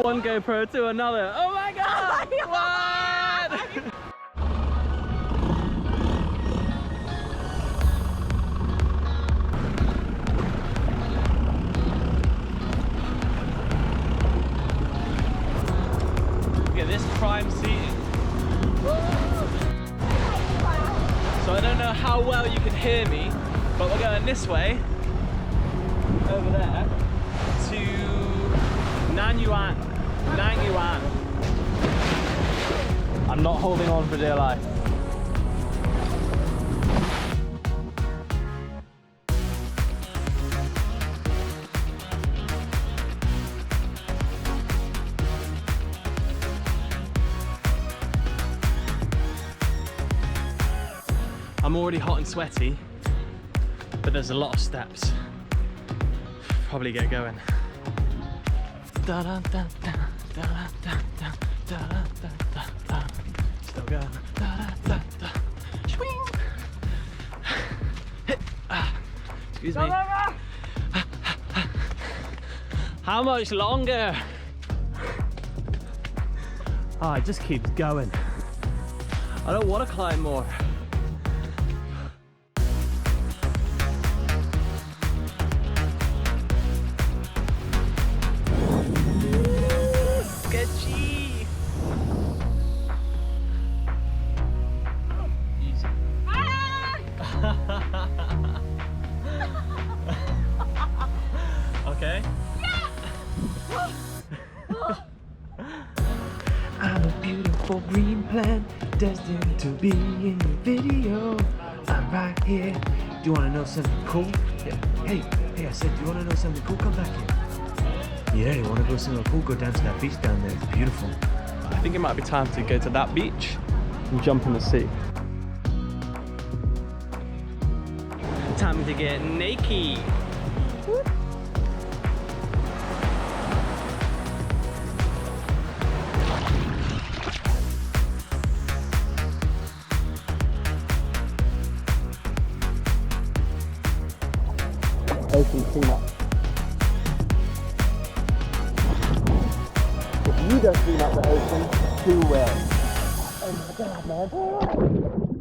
One GoPro to another. Oh my god! What? Look at this prime seating. So I don't know how well you can hear me, but we're going this way, over there, to Nang Yuan. Nang Yuan. I'm not holding on for dear life. I'm already hot and sweaty, but there's a lot of steps. Probably get going. Da da da da da da da da da da da. Still going. Da da da da. Swing. Excuse me. How much longer? Oh, it just keeps going. I don't want to climb more. Sketchy. Easy. Okay. I'm a beautiful green plant destined to be in your video. I'm right here. Do you want to know something cool? Yeah. Hey, I said, do you want to know something cool? Come back here. Yeah, you want to go somewhere cool? Go down to that beach down there. It's beautiful. I think it might be time to go to that beach and jump in the sea. Time to get naked. Ocean cleanup. If you don't clean up the ocean, who will? Oh my god, man.